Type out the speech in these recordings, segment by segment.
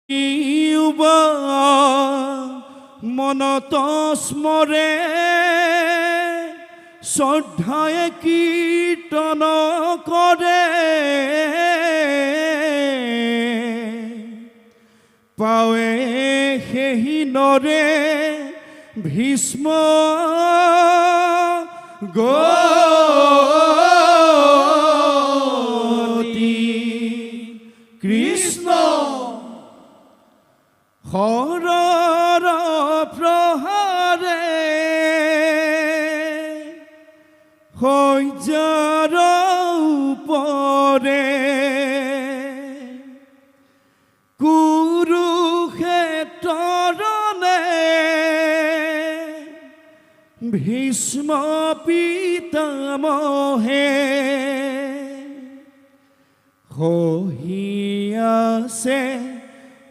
ইউবা মনত স্মৰে শ্ৰদ্ধায়ে কীৰ্তন কৰে পাৱে সেহি নৰে ভীষ্ম গতি কৃষ্ণ হৰৰ প্ৰহাৰে শয্যাৰ উপৰে কুৰুক্ষেত্ৰৰণে ভীষ্ম পিতামহে সহি আছে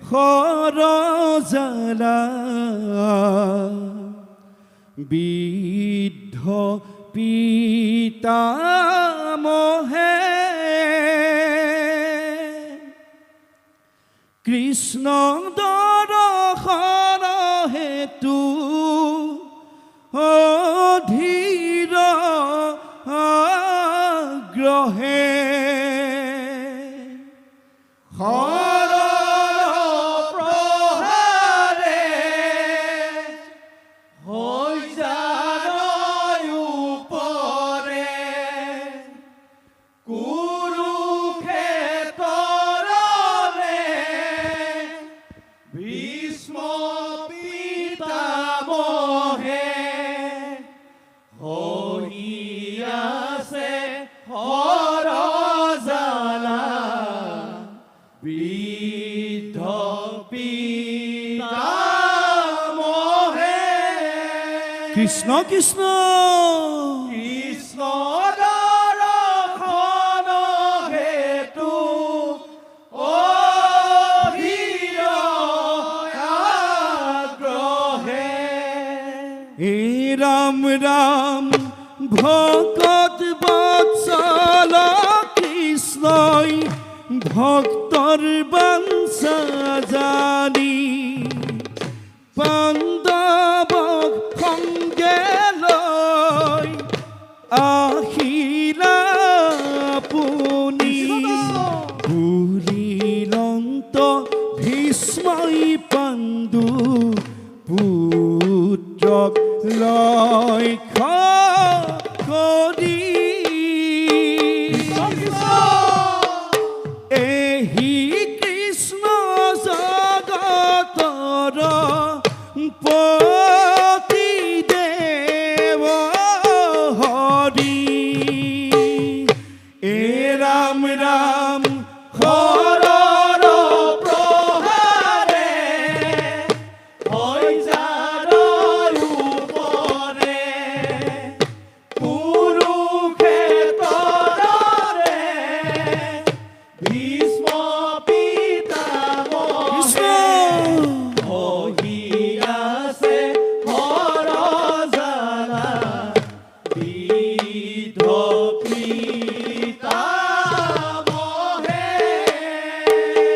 খৰজালা বৃদ্ধ পিতামহে কৃষ্ণ দৰ্শন হেতু অধীৰ আগ্ৰহে কৃষ্ণ কৃষ্ণ কৃষ্ণ দৰ্শন হেতু অধীৰ আগ্ৰহে এই ৰাম ৰাম ভকত বৎসল কৃষ্ণই ভক্তৰ বাঞ্ছা জানি পাণ্ডৱক সঙ্গে লৈ আহিলা পুনি বুলিলন্ত ভীষ্মই পাণ্ডু পুত্ৰক লক্ষ্য কৰি এহি কৃষ্ণ জগতৰ পতি দেৱ হৰি এ ৰাম ৰাম হৰৰ প্ৰহাৰে শয্যাৰ উপৰে কুৰুক্ষেত্ৰৰে ভীষ্ম পিতামহে সহি আছে খৰজালা বৃদ্ধ পিতামহে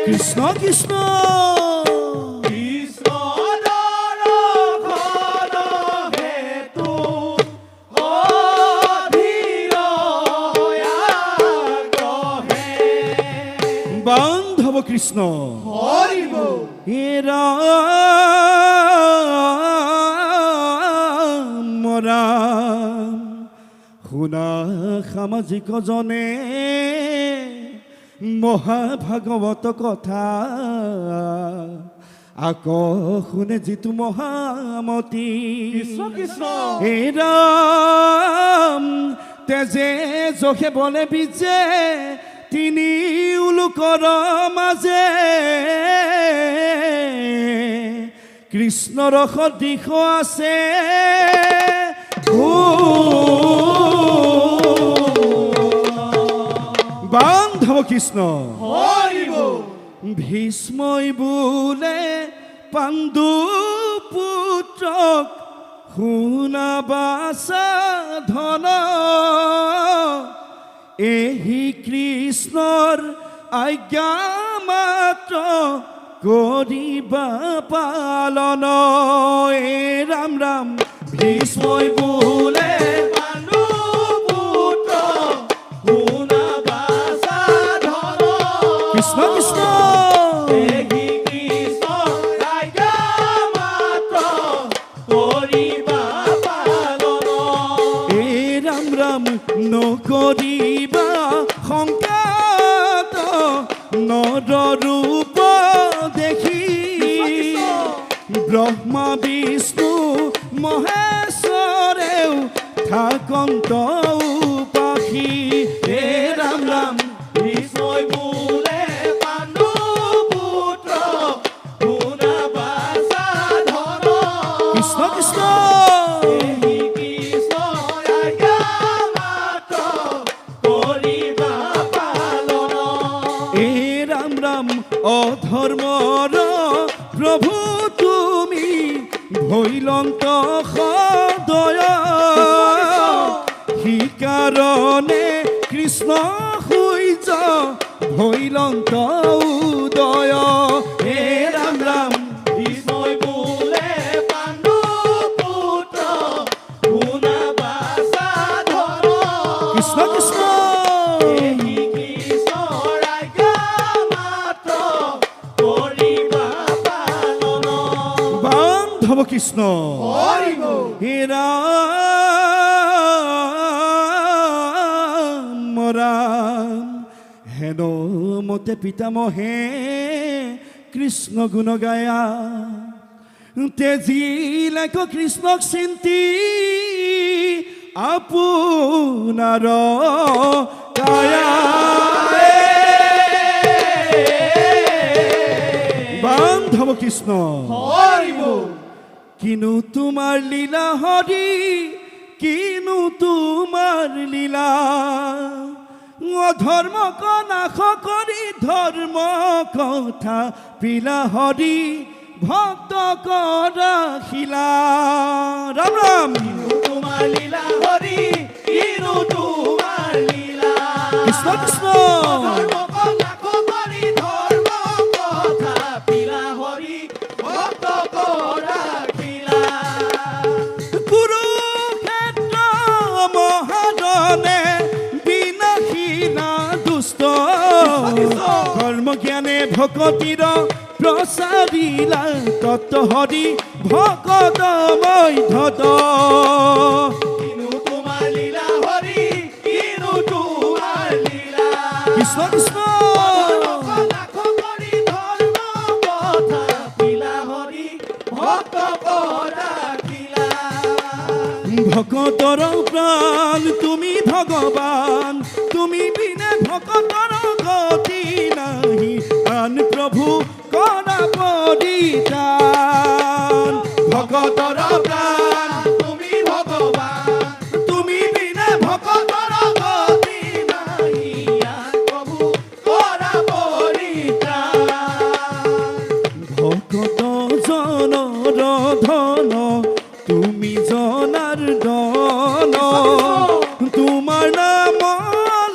কৃষ্ণ কৃষ্ণ কৃষ্ণ দৰ্শন হেতু অধীৰ আগ্ৰহে বান্ধৱ কৃষ্ণ হৰি বল হে ৰাম ৰাম শুনা সামাজিক জনে মহাভাগৱত কথা আকৌ শুনে যিটো মহামতি কৃষ্ণ কৃষ্ণ হে ৰাম তেজে জখে বলে বিজে তিনি লোকৰ মাজে কৃষ্ণৰ সদিশ আছে বান্ধৱ কৃষ্ণ হৰি বল ভীষ্মই বোলে পাণ্ডু পুত্ৰক শুনাবা সাধন এহি কৃষ্ণৰ আজ্ঞা মাত্ৰ কৰিবা পালন এ ৰাম ৰাম ভীষ্মই বোলে পাণ্ডু পুত্ৰ শুনাবা সাধন কৃষ্ণ কৃষ্ণ দেহি কৃষ্ণ ৰাজ্ঞা মাত্ৰ কৰিবা পালন এ ৰাম ৰাম নকৰিবা সংকাত নৰৰূপ দেখি ব্ৰহ্মা বিষ্ণু মহেশ্বৰেও থাকন্ত পাখি হে ৰাম ৰাম ভীষ্মই বোলে পাণ্ডু পুত্ৰ শুনাবা সাধন কৃষ্ণ কৃষ্ণ দেহি কৃষ্ণ ৰাজ্ঞা মাত্ৰ কৰিবা পালন এ ৰাম ৰাম অধৰ্মৰ প্ৰভু তুমি ভৈলন্ত সদয় সিকাৰণে কৃষ্ণ সূৰ্য ভৈলন্ত উদয় হে ৰাম ৰাম ভীষ্মই বোলে পাণ্ডু পুত্ৰ শুনাবা সাধন কৃষ্ণ কৃষ্ণ দেহি কৃষ্ণ ৰাজ্ঞা মাত্ৰ কৰিবা পালন বান্ধৱ কৃষ্ণ হৰি বল হে ৰাম ৰাম হেন মতে পিতামহে কৃষ্ণ গুণ গায়া তেজিলেক কৃষ্ণক চিন্তি আপোনাৰ কায়া বান্ধৱ কৃষ্ণ হৰি বল কিনো তোমাৰ লীলা হৰি কিনো তোমাৰ লীলা অধৰ্মক নাশ কৰি ধৰ্ম কথা পিলা হৰি ভক্ত কৰা শিলা ৰাম ৰাম তোমাৰ লীলা হৰি কিনো তোমাৰ লীলা কৃষ্ণ কৃষ্ণ ধৰ্মক নাশ কৰি ধৰ্ম কথা পিলা হৰি ভক্ত কৰা খিলা কুৰুক্ষেত্ৰ মহাৰণে বিনাশীনা দুষ্ট কৰ্ম জ্ঞানে ভকতিৰ প্ৰচাৰিলা তত্ত্ব হৰি ভকত মধ্যত কিনো তোমাৰ লীলা হৰি কিনো তোমাৰ লীলা কৃষ্ণ কৃষ্ণ ধৰ্মক নাশ কৰি ধৰ্ম কথা পিলা হৰি ভক্ত কৰা খিলা ভকতৰ প্ৰাণ তুমি ভগৱান তুমি বিনে ভকতৰ গতি নাহি আন প্ৰভু কৰা পৰিত্ৰাণ ভকতৰ প্ৰাণ তুমি ভগৱান তুমি বিনে ভকতৰ গতি নাই আন প্ৰভু কৰা পৰিত্ৰাণ ভকত জনৰ ধন তুমি জনাৰ্দন তোমাৰ নাম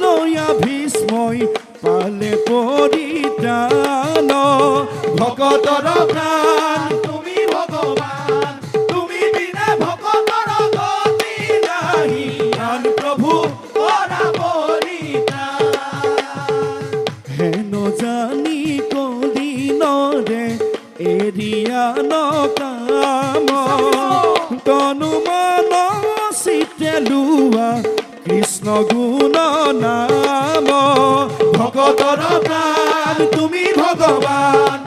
লয়া ভীষ্মই পালে পৰিত্ৰাণ ভকতৰ প্ৰাণ তুমি ভগৱান তুমি বিনে ভকতৰ গতি নাই আন প্ৰভু কৰা পৰিত্ৰাণ হেন জানি কলিনৰে এৰিয়া নকাম তনু মন চিতে লোৱা কৃষ্ণ গুণ নাম ভকতৰ প্ৰাণ তুমি ভগৱান